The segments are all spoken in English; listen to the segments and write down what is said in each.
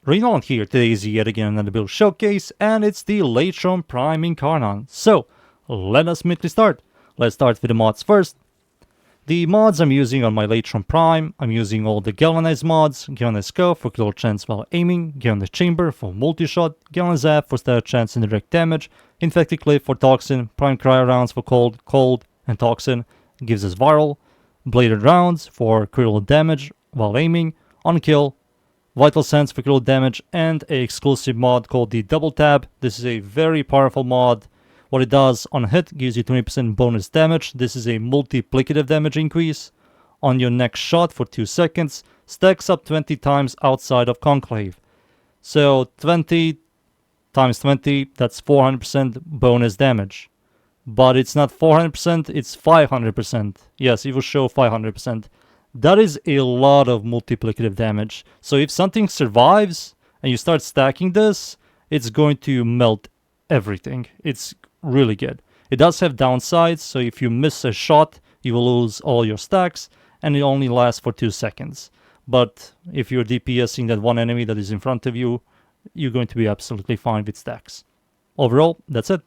Renan here. Today is yet again another build showcase, and it's the Latron Prime Incarnon. So, let us immediately start. Let's start with the mods first. The mods I'm using on my Latron Prime, I'm using all the Galvanized mods, Galvanized Scope for critical chance while aiming, Galvanized Chamber for multi-shot, Galvanized Zap for stat chance and direct damage, Infected Clip for Toxin, Prime Cryo rounds for cold, and Toxin gives us viral, Bladed rounds for critical damage while aiming, on kill, Vital Sense for critical damage, and an exclusive mod called the Double Tap. This is a very powerful mod. What it does on hit gives you 20% bonus damage. This is a multiplicative damage increase on your next shot for 2 seconds. Stacks up 20 times outside of Conclave. So 20 times 20, that's 400% bonus damage. But it's not 400%, it's 500%. Yes, it will show 500%. That is a lot of multiplicative damage. So if something survives and you start stacking this, it's going to melt everything. It's really good. It does have downsides, so if you miss a shot, you will lose all your stacks, and it only lasts for 2 seconds. But if you're DPSing that one enemy that is in front of you, you're going to be absolutely fine with stacks. Overall, that's it.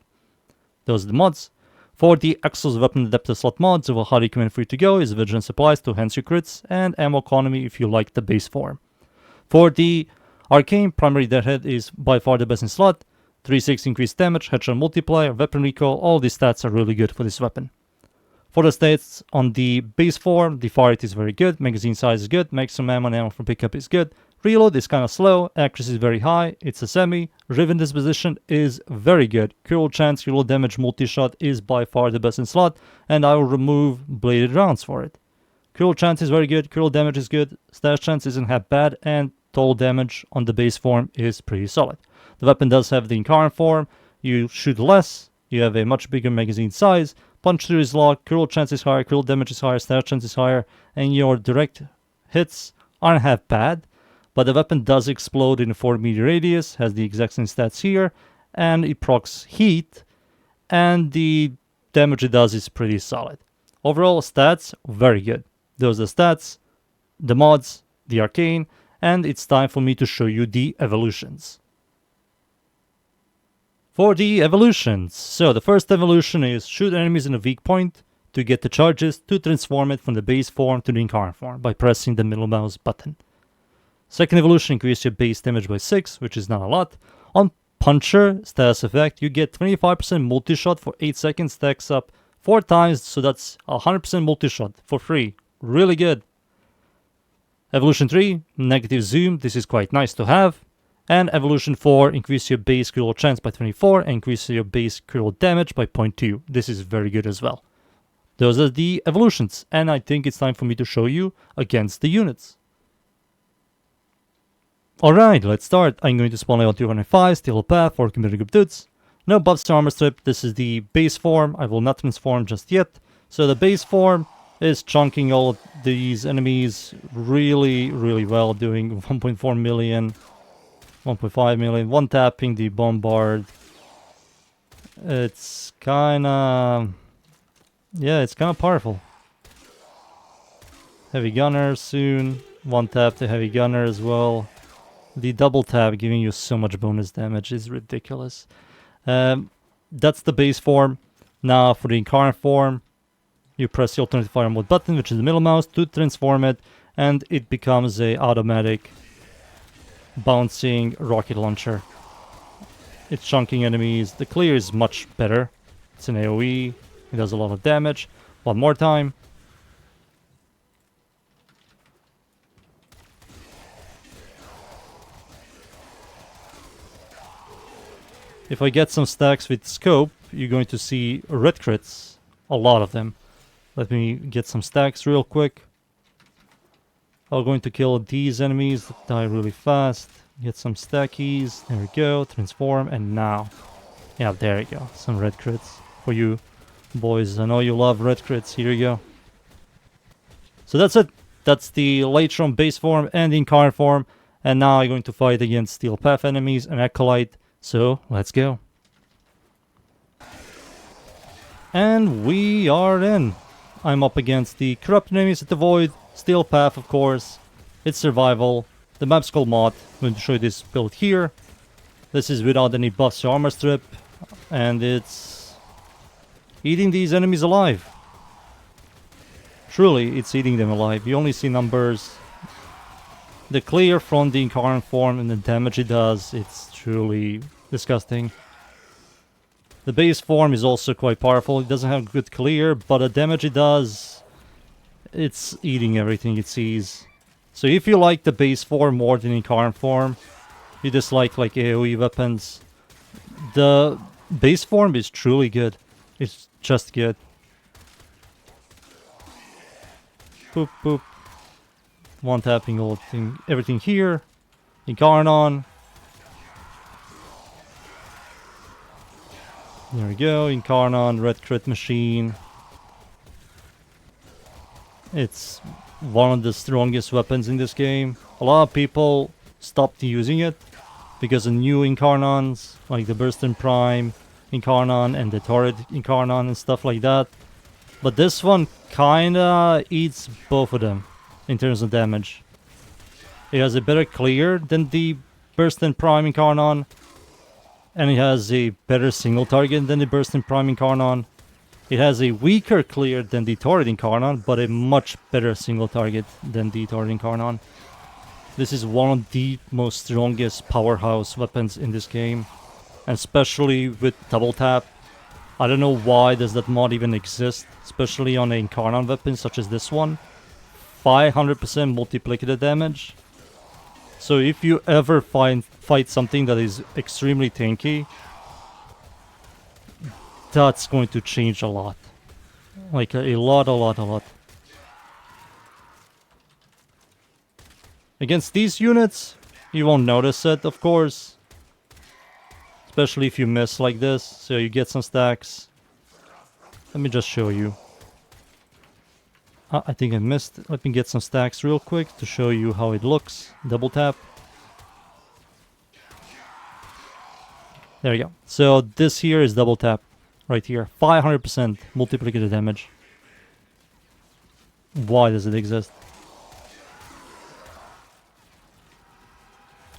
Those are the mods. For the exclusive weapon adapter slot mods, I will highly recommend for you to go is Vigilance Supplies to enhance your crits, and Ammo Economy if you like the base form. For the Arcane, Primary Deadhead is by far the best in slot. 3/6 increased damage, headshot multiplier, weapon recall, all these stats are really good for this weapon. For the stats on the base form, the fire rate is very good, magazine size is good, maximum ammo and ammo for pickup is good, reload is kind of slow, accuracy is very high, it's a semi, Riven Disposition is very good, critical chance, reload damage, multi-shot is by far the best in slot, and I will remove bladed rounds for it. Critical chance is very good, critical damage is good, stash chance isn't half bad, and total damage on the base form is pretty solid. The weapon does have the Incarnon form, you shoot less, you have a much bigger magazine size, punch through is locked, critical chance is higher, critical damage is higher, stash chance is higher, and your direct hits aren't half bad, but the weapon does explode in a 4-meter radius, has the exact same stats here, and it procs heat, and the damage it does is pretty solid. Overall stats, very good. Those are the stats, the mods, the Arcane, and it's time for me to show you the evolutions. For the evolutions, so the first evolution is shoot enemies in a weak point to get the charges to transform it from the base form to the Incarnon form by pressing the middle mouse button. Second evolution, increase your base damage by 6, which is not a lot. On Puncher status effect, you get 25% multi-shot for 8 seconds, stacks up 4 times, so that's 100% multi-shot for free. Really good. Evolution 3, negative zoom, this is quite nice to have. And evolution 4, increase your base critical chance by 24 and increase your base critical damage by 0.2. This is very good as well. Those are the evolutions, and I think it's time for me to show you against the units. Alright, let's start. I'm going to spawn level 205, Steel Path for Community Group Dudes. No buffs to Armor Strip, this is the base form, I will not transform just yet. So the base form is chunking all of these enemies really well, doing 1.4 million. 1.5 million, one tapping the bombard. It's kinda... yeah, it's kinda powerful. Heavy gunner soon. One tap the heavy gunner as well. The double tap giving you so much bonus damage is ridiculous. That's the base form. Now for the Incarnon form, you press the alternative fire mode button, which is the middle mouse, to transform it, and it becomes a automatic bouncing rocket launcher. It's chunking enemies. The clear is much better. It's an AoE. It does a lot of damage. One more time. If I get some stacks with scope, you're going to see red crits. A lot of them. Let me get some stacks real quick. I'm going to kill these enemies that die really fast. Get some stackies. There we go. Transform. And now. Yeah, there we go. Some red crits for you boys. I know you love red crits. Here you go. So that's it. That's the Latron base form and the Incarnon form. And now I'm going to fight against Steel Path enemies and Acolyte. So let's go. And we are in. I'm up against the corrupt enemies at the Void. Steel Path, of course. It's survival. The map's called Mod. I'm going to show you this build here. This is without any buffs or armor strip. And it's eating these enemies alive. Truly, it's eating them alive. You only see numbers. The clear from the Incarnon form and the damage it does, it's truly disgusting. The base form is also quite powerful. It doesn't have good clear, but the damage it does, it's eating everything it sees. So if you like the base form more than Incarnon form, you dislike like AoE weapons, the base form is truly good. It's just good. Boop boop. One tapping all thing, everything here. Incarnon. There we go. Incarnon, red crit machine. It's one of the strongest weapons in this game. A lot of people stopped using it because the new Incarnons, like the Bursting Prime Incarnon and the Turret Incarnon and stuff like that. But this one kinda eats both of them in terms of damage. It has a better clear than the Bursting Prime Incarnon, and it has a better single target than the Bursting Prime Incarnon. It has a weaker clear than the Turret Incarnon, but a much better single target than the Turret Incarnon. This is one of the most strongest powerhouse weapons in this game, and especially with double tap. I don't know why does that mod even exist, especially on an Incarnon weapon such as this one. 500% multiplicative damage. So if you ever fight something that is extremely tanky, that's going to change a lot. Like a lot. Against these units, you won't notice it, of course. Especially if you miss like this, so you get some stacks. Let me just show you. I think I missed. Let me get some stacks real quick to show you how it looks. Double tap. There you go. So this here is double tap. Right here. 500% multiplicative damage. Why does it exist?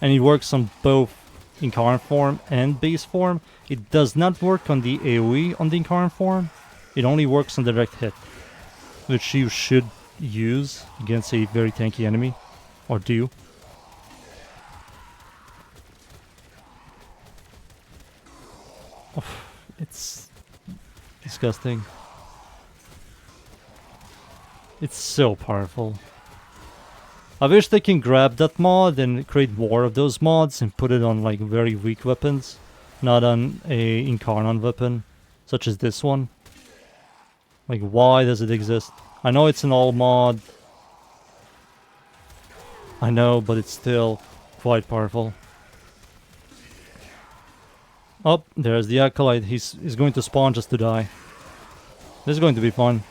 And it works on both Incarnon form and base form. It does not work on the AoE on the Incarnon form. It only works on direct hit, which you should use against a very tanky enemy, or do. Oh, it's disgusting. It's so powerful. I wish they can grab that mod and create more of those mods and put it on like very weak weapons, not on a Incarnon weapon, such as this one. Like, why does it exist? I know it's an all mod. I know, but it's still quite powerful. Oh, there's the Acolyte. He's going to spawn just to die. This is going to be fun.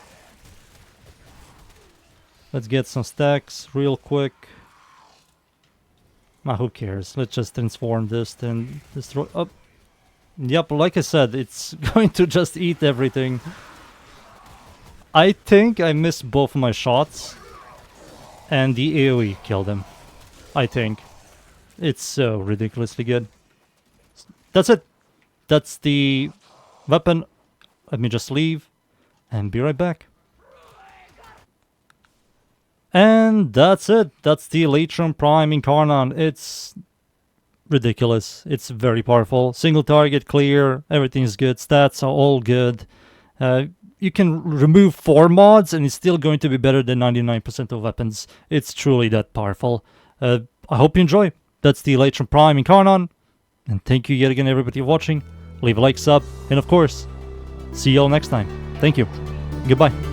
Let's get some stacks real quick. Who cares? Let's just transform this, then destroy. Oh, yep, like I said, it's going to just eat everything. I think I missed both of my shots, and the AoE killed him. I think. It's so ridiculously good. That's it. That's the weapon. Let me just leave and be right back. And that's it. That's the Latron Prime Incarnon. It's ridiculous. It's very powerful. Single target, clear, everything is good. Stats are all good. You can remove 4 mods and it's still going to be better than 99% of weapons. It's truly that powerful. I hope you enjoy. That's the Latron Prime Incarnon. And thank you yet again everybody for watching. Leave a like, sub, and of course, see you all next time. Thank you. Goodbye.